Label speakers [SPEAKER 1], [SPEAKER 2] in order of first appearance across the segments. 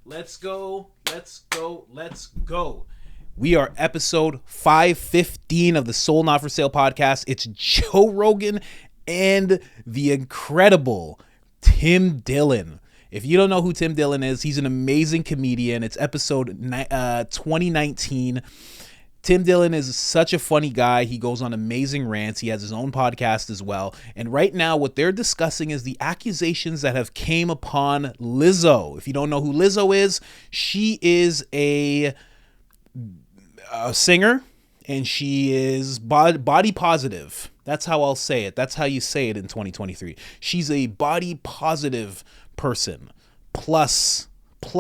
[SPEAKER 1] Let's go. We are episode 515 of the Soul Not For Sale podcast. It's Joe Rogan and the incredible Tim Dillion. If you don't know who Tim Dillion is, he's an amazing comedian. It's episode 2019. Tim Dillion is such a funny guy. He goes on amazing rants. He has his own podcast as well. And right now, what they're discussing is the accusations that have came upon Lizzo. If you don't know who Lizzo is, she is a singer, and she is body positive. That's how I'll say it. That's how you say it in 2023. She's a body positive person, plus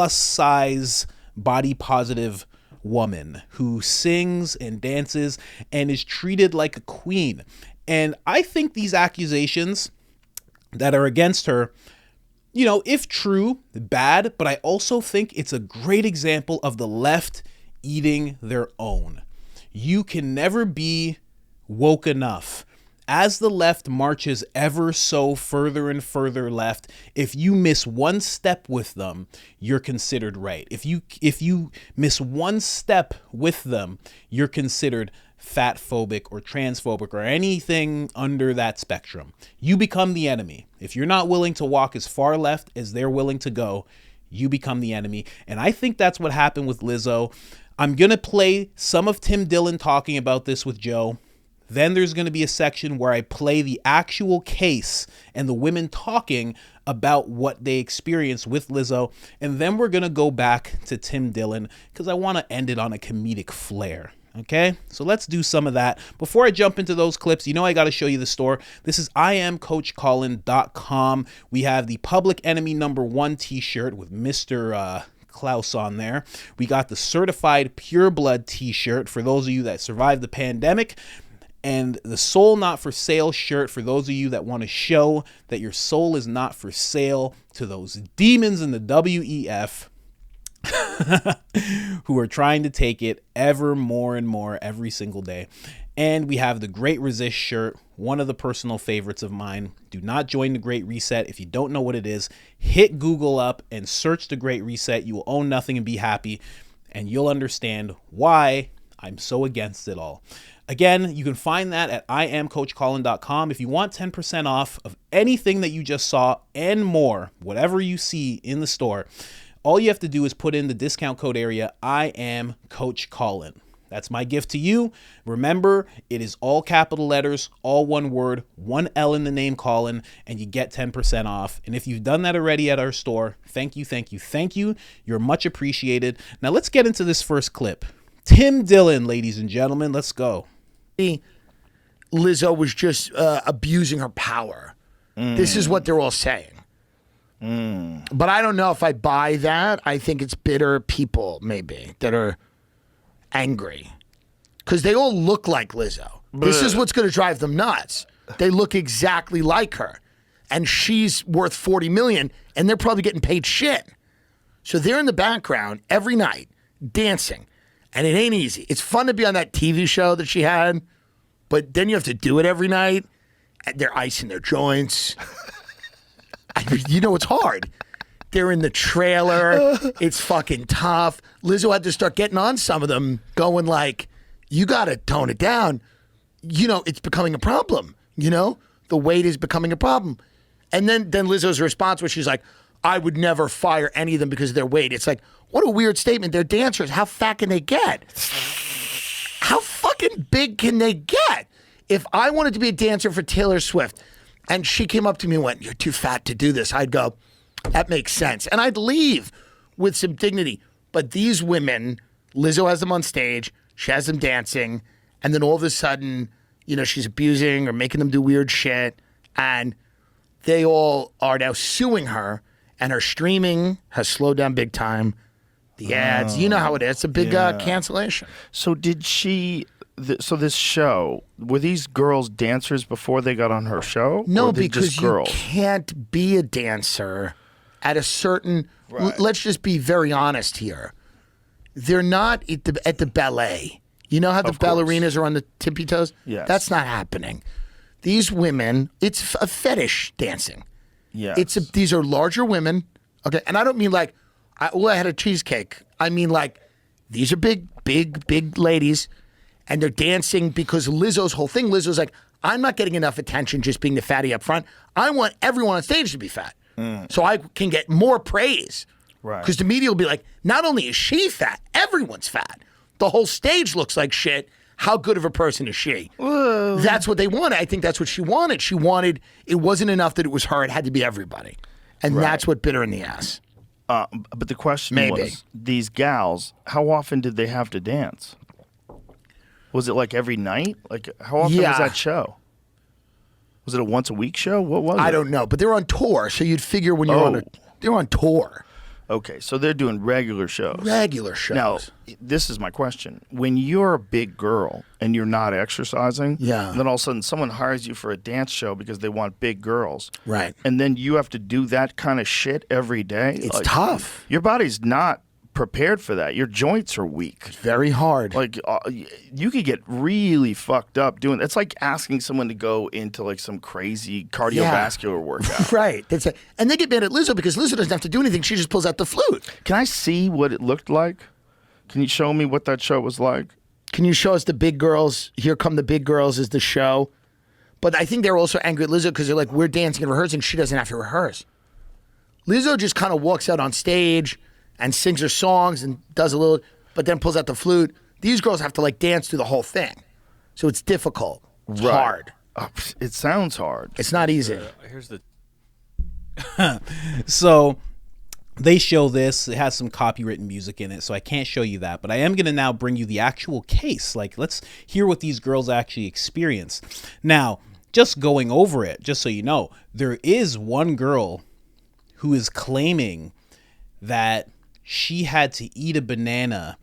[SPEAKER 1] size body positive woman who sings and dances and is treated like a queen. And I think these accusations that are against her, you know, if true, bad, but I also think it's a great example of the left eating their own. You can never be woke enough. As the left marches ever so further and further left, if you miss one step with them, you're considered right. If you miss one step with them, you're considered fat phobic or transphobic or anything under that spectrum. You become the enemy. If you're not willing to walk as far left as they're willing to go, you become the enemy. And I think that's what happened with Lizzo. I'm going to play some of Tim Dillion talking about this with Joe. Then there's going to be a section where I play the actual case and the women talking about what they experienced with Lizzo. And then we're going to go back to Tim Dillion because I want to end it on a comedic flair. Okay, so let's do some of that. Before I jump into those clips, you know I got to show you the store. This is IamCoachColin.com. We have the Public Enemy #1 t-shirt with Mr. Klaus on there. We got the Certified Pure Blood t-shirt for those of you that survived the pandemic. And the Soul Not For Sale shirt for those of you that want to show that your soul is not for sale to those demons in the WEF who are trying to take it ever more and more every single day. And we have the Great Resist shirt, one of the personal favorites of mine. Do not join the Great Reset. If you don't know what it is, hit Google up and search the Great Reset. You will own nothing and be happy, and you'll understand why I'm so against it all. Again, you can find that at IamCoachColin.com. If you want 10% off of anything that you just saw and more, whatever you see in the store, all you have to do is put in the discount code area, I am Coach Colin. That's my gift to you. Remember, it is all capital letters, all one word, one L in the name Colin, and you get 10% off. And if you've done that already at our store, thank you, thank you, thank you. You're much appreciated. Now let's get into this first clip. Tim Dillion, ladies and gentlemen, let's go.
[SPEAKER 2] Lizzo was just abusing her power. This is what they're all saying. But I don't know if I buy that. I think it's bitter people, maybe, that are angry. Because they all look like Lizzo. This is what's going to drive them nuts. They look exactly like her. And she's worth $40 million, and they're probably getting paid shit. So they're in the background every night, dancing. And it ain't easy. It's fun to be on that TV show that she had, but then you have to do it every night. And they're icing their joints. You know, it's hard. They're in the trailer. It's fucking tough. Lizzo had to start getting on some of them, going like, you got to tone it down. You know, it's becoming a problem. You know, the weight is becoming a problem. And then Lizzo's response was she's like, I would never fire any of them because of their weight. It's like, what a weird statement. They're dancers. How fat can they get? How fucking big can they get? If I wanted to be a dancer for Taylor Swift and she came up to me and went, you're too fat to do this, I'd go, that makes sense. And I'd leave with some dignity. But these women, Lizzo has them on stage, she has them dancing, and then all of a sudden, you know, she's abusing or making them do weird shit, and they all are now suing her, and her streaming has slowed down big time. The ads, you know how it is. It's a big cancellation.
[SPEAKER 3] So did she, so this show, were these girls dancers before they got on her show?
[SPEAKER 2] No, because you can't be a dancer at a certain, let's just be very honest here. They're not at the ballet. You know how the ballerinas are on the tippy toes?
[SPEAKER 3] Yes.
[SPEAKER 2] That's not happening. These women, it's a fetish dancing.
[SPEAKER 3] Yes.
[SPEAKER 2] These are larger women, okay? And I don't mean like, I had a cheesecake. I mean, like, these are big ladies, and they're dancing because Lizzo's whole thing. Lizzo's like, I'm not getting enough attention just being the fatty up front. I want everyone on stage to be fat, so I can get more praise.
[SPEAKER 3] Right.
[SPEAKER 2] Because the media will be like, not only is she fat, everyone's fat. The whole stage looks like shit. How good of a person is she?
[SPEAKER 3] Whoa.
[SPEAKER 2] That's what they wanted. I think that's what she wanted. She wanted, it wasn't enough that it was her. It had to be everybody. And that's what bit her in the ass.
[SPEAKER 3] But the question was, these gals, how often did they have to dance? Was it like every night? Like, how often was that show? Was it a once-a-week show? What was it?
[SPEAKER 2] I don't know. But they're on tour, so you'd figure when you're they're on tour.
[SPEAKER 3] Okay, so they're doing regular shows.
[SPEAKER 2] Regular shows.
[SPEAKER 3] Now, this is my question. When you're a big girl and you're not exercising, and then all of a sudden someone hires you for a dance show because they want big girls.
[SPEAKER 2] Right.
[SPEAKER 3] And then you have to do that kind of shit every day.
[SPEAKER 2] It's tough.
[SPEAKER 3] Your body's not prepared for that. Your joints are weak.
[SPEAKER 2] It's very hard.
[SPEAKER 3] Like, you could get really fucked up doing. It's like asking someone to go into like some crazy cardiovascular workout.
[SPEAKER 2] Right. And they get mad at Lizzo because Lizzo doesn't have to do anything. She just pulls out the flute.
[SPEAKER 3] Can I see what it looked like? Can you show me what that show was like?
[SPEAKER 2] Can you show us the big girls? Here Come the Big Girls is the show. But I think they're also angry at Lizzo because they're like, we're dancing and rehearsing. She doesn't have to rehearse. Lizzo just kind of walks out on stage and sings her songs and does a little, but then pulls out the flute. These girls have to like dance through the whole thing. So it's difficult. It's hard.
[SPEAKER 3] It sounds hard.
[SPEAKER 2] It's not easy.
[SPEAKER 1] Here's the... So they show this. It has some copywritten music in it, so I can't show you that. But I am going to now bring you the actual case. Like, let's hear what these girls actually experienced. Now, just going over it, just so you know, there is one girl who is claiming that she had to eat a banana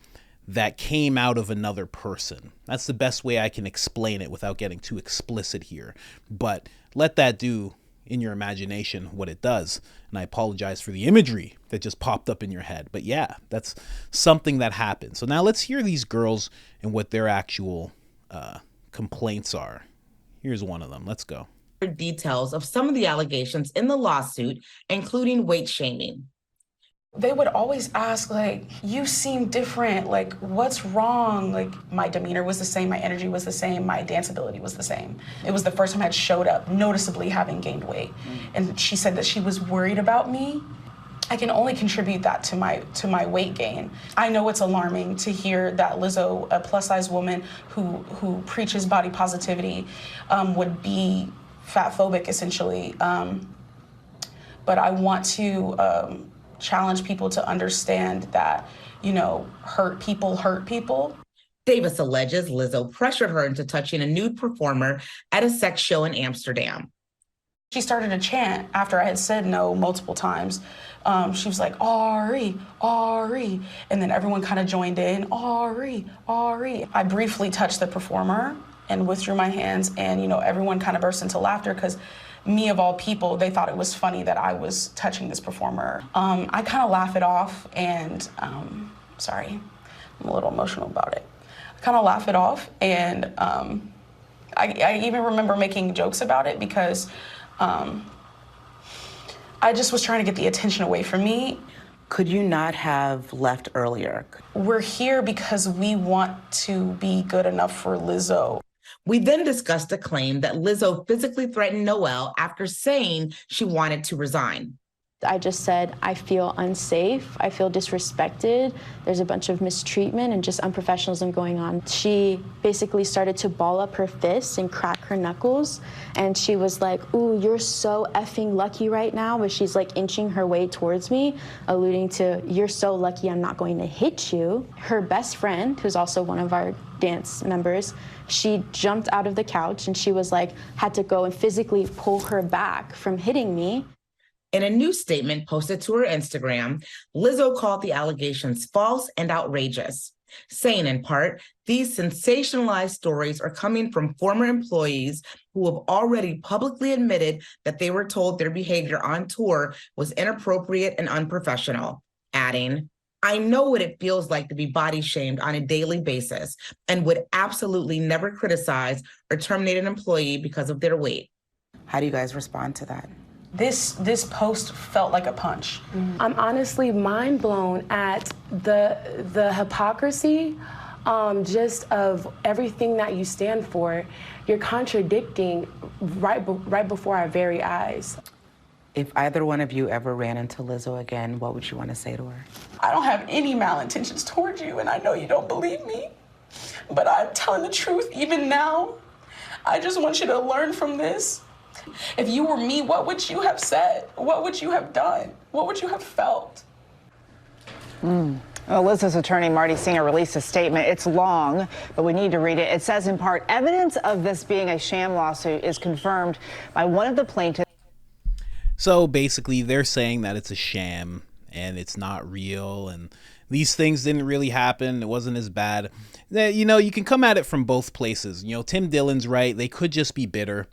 [SPEAKER 1] that came out of another person. That's the best way I can explain it without getting too explicit here. But let that do in your imagination what it does. And I apologize for the imagery that just popped up in your head. But yeah, that's something that happened. So now let's hear these girls and what their actual complaints are. Here's one of them. Let's go.
[SPEAKER 4] Details of some of the allegations in the lawsuit, including weight shaming.
[SPEAKER 5] They would always ask, like, you seem different, like, what's wrong? Like, my demeanor was the same, my energy was the same, my danceability was the same. It was the first time I had showed up noticeably having gained weight. And she said that she was worried about me. I can only contribute that to my weight gain. I know it's alarming to hear that Lizzo, a plus-size woman who preaches body positivity, would be fat-phobic, essentially. But I want to challenge people to understand that, you know, hurt people.
[SPEAKER 4] Davis alleges Lizzo pressured her into touching a nude performer at a sex show in Amsterdam.
[SPEAKER 5] She started a chant after I had said no multiple times. She was like, Ari, Ari. And then everyone kind of joined in, Ari, Ari. I briefly touched the performer and withdrew my hands, and, you know, everyone kind of burst into laughter because me of all people, they thought it was funny that I was touching this performer. I kind of laugh it off, and sorry, I'm a little emotional about it. I kind of laugh it off, and I even remember making jokes about it because I just was trying to get the attention away from me.
[SPEAKER 4] Could you not have left earlier?
[SPEAKER 5] We're here because we want to be good enough for Lizzo.
[SPEAKER 4] We then discussed a claim that Lizzo physically threatened Noelle after saying she wanted to resign.
[SPEAKER 6] I just said, I feel unsafe, I feel disrespected, there's a bunch of mistreatment and just unprofessionalism going on. She basically started to ball up her fists and crack her knuckles, and she was like, ooh, you're so effing lucky right now, but she's like inching her way towards me, alluding to, you're so lucky I'm not going to hit you. Her best friend, who's also one of our dance members, she jumped out of the couch and she was like, had to go and physically pull her back from hitting me.
[SPEAKER 4] In a new statement posted to her Instagram, Lizzo called the allegations false and outrageous, saying in part, these sensationalized stories are coming from former employees who have already publicly admitted that they were told their behavior on tour was inappropriate and unprofessional, adding, I know what it feels like to be body shamed on a daily basis and would absolutely never criticize or terminate an employee because of their weight. How do you guys respond to that?
[SPEAKER 5] This post felt like a punch.
[SPEAKER 7] I'm honestly mind blown at the hypocrisy, just of everything that you stand for. You're contradicting right before our very eyes.
[SPEAKER 4] If either one of you ever ran into Lizzo again, what would you want to say to her?
[SPEAKER 5] I don't have any malintentions toward you, and I know you don't believe me, but I'm telling the truth even now. I just want you to learn from this. If you were me, what would you have said? What would you have done? What would you have felt?
[SPEAKER 8] Well, Lizzo's attorney, Marty Singer, released a statement. It's long, but we need to read it. It says, in part, evidence of this being a sham lawsuit is confirmed by one of the plaintiffs.
[SPEAKER 1] So basically, they're saying that it's a sham and it's not real and these things didn't really happen. It wasn't as bad. You know, you can come at it from both places. You know, Tim Dillon's right. They could just be bitter.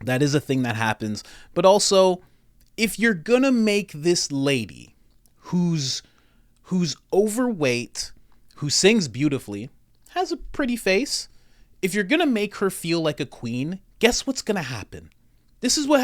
[SPEAKER 1] That is a thing that happens. But also, if you're going to make this lady who's overweight, who sings beautifully, has a pretty face, if you're going to make her feel like a queen, guess what's going to happen? This is what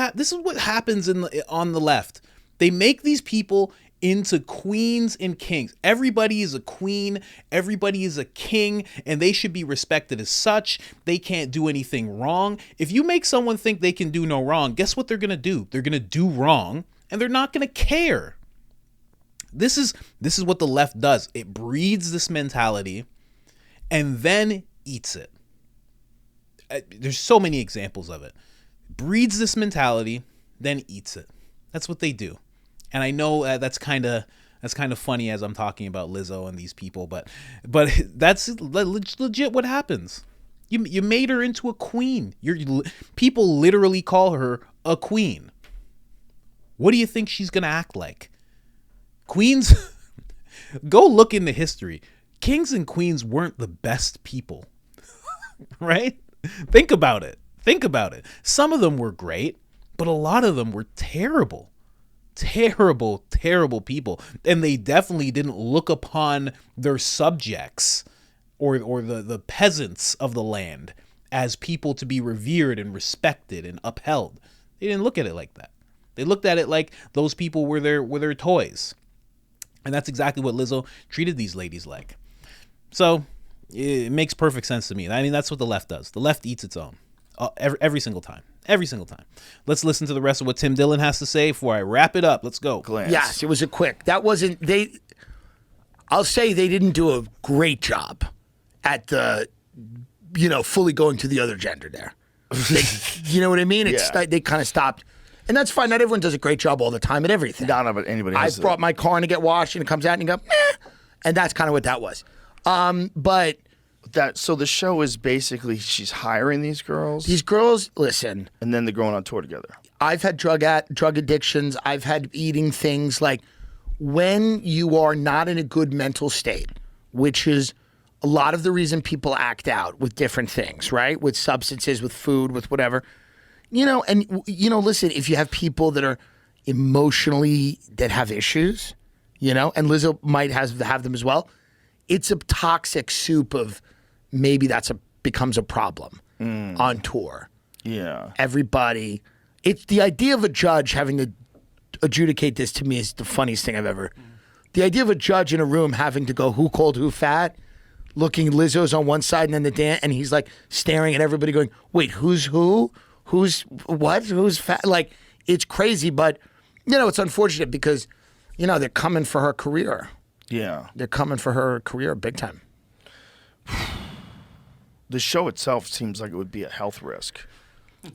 [SPEAKER 1] happens on the left. They make these people into queens and kings. Everybody is a queen, everybody is a king, and they should be respected as such. They can't do anything wrong. If you make someone think they can do no wrong, guess what they're going to do? They're going to do wrong, and they're not going to care. This is what the left does. It breeds this mentality and then eats it. There's so many examples of it. Breeds this mentality, then eats it. That's what they do. And I know that's kind of funny as I'm talking about Lizzo and these people, but that's legit what happens. You made her into a queen. People literally call her a queen. What do you think she's gonna act like? Queens, go look into history. Kings and queens weren't the best people, right? Think about it. Some of them were great, but a lot of them were terrible. Terrible people. And they definitely didn't look upon their subjects or the peasants of the land as people to be revered and respected and upheld. They didn't look at it like that. They looked at it like those people were their toys. And that's exactly what Lizzo treated these ladies like. So it makes perfect sense to me. I mean, that's what the left does. The left eats its own. Every single time. Let's listen to the rest of what Tim Dillon has to say before I wrap it up. Let's go.
[SPEAKER 3] Glance.
[SPEAKER 2] Yes, it was a quick. That wasn't they. I'll say they didn't do a great job at the, fully going to the other gender there. You know what I mean? They kind of stopped, and that's fine. Not everyone does a great job all the time at everything.
[SPEAKER 3] Not about anybody.
[SPEAKER 2] I've brought my car in to get washed, and it comes out, and you go, meh. And that's kind of what that was. But.
[SPEAKER 3] So the show is basically she's hiring these girls.
[SPEAKER 2] These girls, listen.
[SPEAKER 3] And then they're going on tour together.
[SPEAKER 2] I've had drug addictions. I've had eating things. Like when you are not in a good mental state, which is a lot of the reason people act out with different things, right? With substances, with food, with whatever. Listen, if you have people that are emotionally, that have issues, and Lizzo might have them as well, it's a toxic soup of maybe becomes a problem on tour.
[SPEAKER 3] Yeah.
[SPEAKER 2] Everybody. It's the idea of a judge having to adjudicate this to me is the funniest thing I've ever. The idea of a judge in a room having to go who called who fat, looking Lizzo's on one side and then the dance, and he's like staring at everybody going, wait, who's who? Who's what? Who's fat? Like, it's crazy, but, it's unfortunate because, they're coming for her career.
[SPEAKER 3] Yeah.
[SPEAKER 2] They're coming for her career big time.
[SPEAKER 3] The show itself seems like it would be a health risk.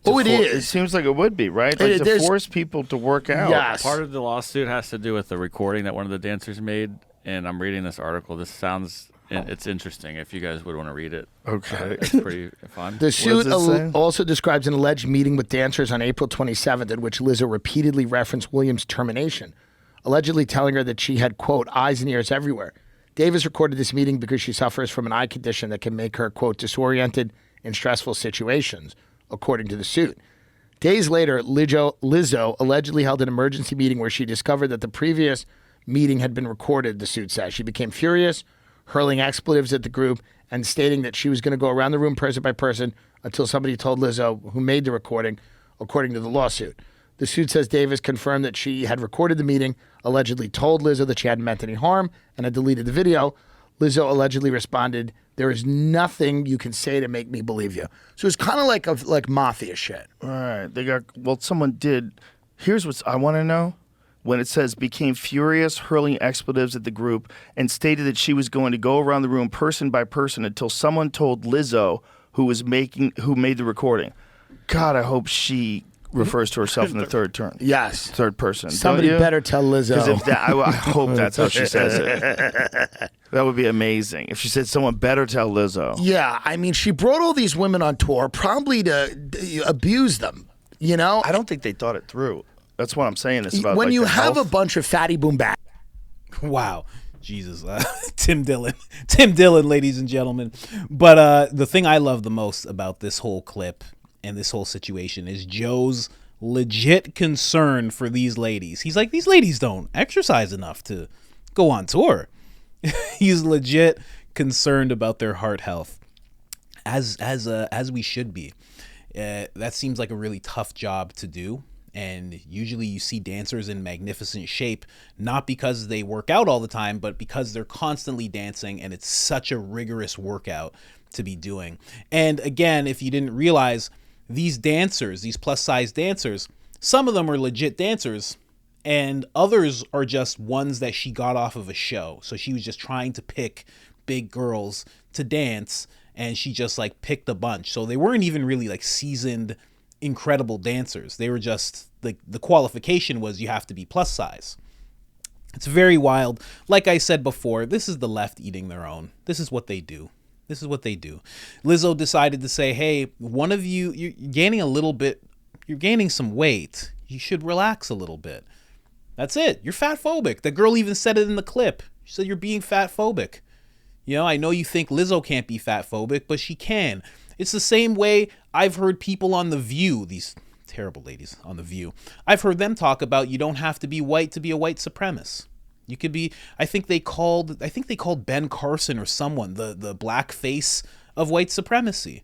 [SPEAKER 2] Oh, it is.
[SPEAKER 3] It seems like it would be, right? Like to force people to work out.
[SPEAKER 2] Yes.
[SPEAKER 9] Part of the lawsuit has to do with the recording that one of the dancers made, and I'm reading this article. This sounds, it's interesting if you guys would want to read it.
[SPEAKER 3] Okay.
[SPEAKER 9] It's pretty fun.
[SPEAKER 2] The suit also describes an alleged meeting with dancers on April 27th in which Lizzo repeatedly referenced Williams' termination, allegedly telling her that she had, quote, eyes and ears everywhere. Davis recorded this meeting because she suffers from an eye condition that can make her, quote, disoriented in stressful situations, according to the suit. Days later, Lizzo allegedly held an emergency meeting where she discovered that the previous meeting had been recorded, the suit says. She became furious, hurling expletives at the group and stating that she was going to go around the room person by person until somebody told Lizzo, who made the recording, according to the lawsuit. The suit says Davis confirmed that she had recorded the meeting, allegedly told Lizzo that she hadn't meant any harm, and had deleted the video. Lizzo allegedly responded, "There is nothing you can say to make me believe you." So it's kind of like mafia shit.
[SPEAKER 3] All right. Someone did. Here's what I want to know. When it says became furious, hurling expletives at the group, and stated that she was going to go around the room person by person until someone told Lizzo who made the recording. God, I hope she refers to herself in the third term.
[SPEAKER 2] Yes.
[SPEAKER 3] Third person.
[SPEAKER 2] Somebody better tell Lizzo.
[SPEAKER 3] Because I hope that's how she says it. That would be amazing. If she said someone better tell Lizzo.
[SPEAKER 2] Yeah, I mean, she brought all these women on tour probably to abuse them, you know?
[SPEAKER 3] I don't think they thought it through. That's what I'm saying. It's about
[SPEAKER 2] when you
[SPEAKER 3] the
[SPEAKER 2] have
[SPEAKER 3] health.
[SPEAKER 2] a bunch of fatty boom back.
[SPEAKER 1] Wow. Jesus. Tim Dillon, ladies and gentlemen. But the thing I love the most about this whole clip and this whole situation is Joe's legit concern for these ladies. He's like, these ladies don't exercise enough to go on tour. He's legit concerned about their heart health, as we should be. That seems like a really tough job to do. And usually you see dancers in magnificent shape, not because they work out all the time, but because they're constantly dancing, and it's such a rigorous workout to be doing. And again, if you didn't realize, these dancers, these plus size dancers, some of them are legit dancers, and others are just ones that she got off of a show. So she was just trying to pick big girls to dance, and she just like picked a bunch. So they weren't even really like seasoned incredible dancers. They were just the qualification was you have to be plus size. It's very wild. Like I said before, this is the left eating their own. This is what they do. This is what they do. Lizzo decided to say, hey, one of you're gaining a little bit, you're gaining some weight. You should relax a little bit. That's it. You're fat phobic. The girl even said it in the clip. She said you're being fat phobic. You know, I know you think Lizzo can't be fat phobic, but she can. It's the same way I've heard people on The View, these terrible ladies on The View, I've heard them talk about you don't have to be white to be a white supremacist. You could be, I think they called Ben Carson or someone the black face of white supremacy.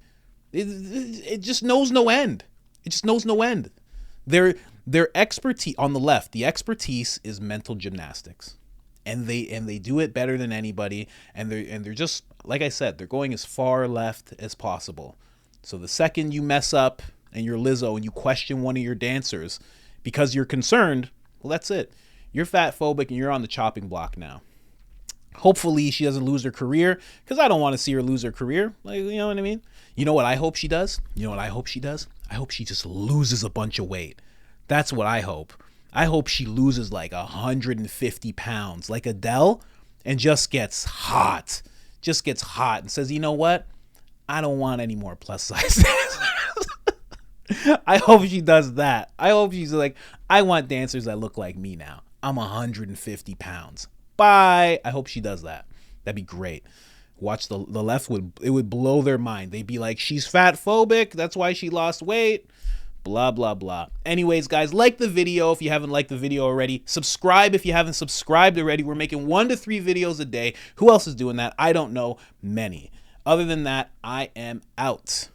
[SPEAKER 1] It just knows no end. It just knows no end. Their expertise on the left, the expertise is mental gymnastics. And they do it better than anybody, and they're just, like I said, they're going as far left as possible. So the second you mess up and you're Lizzo and you question one of your dancers because you're concerned, well, that's it. You're fat phobic and you're on the chopping block now. Hopefully she doesn't lose her career, because I don't want to see her lose her career. Like, you know what I mean? You know what I hope she does? I hope she just loses a bunch of weight. That's what I hope. I hope she loses like 150 pounds like Adele and just gets hot and says, you know what? I don't want any more plus size dancers. I hope she does that. I hope she's like, I want dancers that look like me now. I'm 150 pounds. Bye. I hope she does that. That'd be great. Watch the left would blow their mind. They'd be like, she's fat phobic. That's why she lost weight. Blah, blah, blah. Anyways, guys, like the video if you haven't liked the video already. Subscribe if you haven't subscribed already. We're making 1 to 3 videos a day. Who else is doing that? I don't know. Many. Other than that, I am out.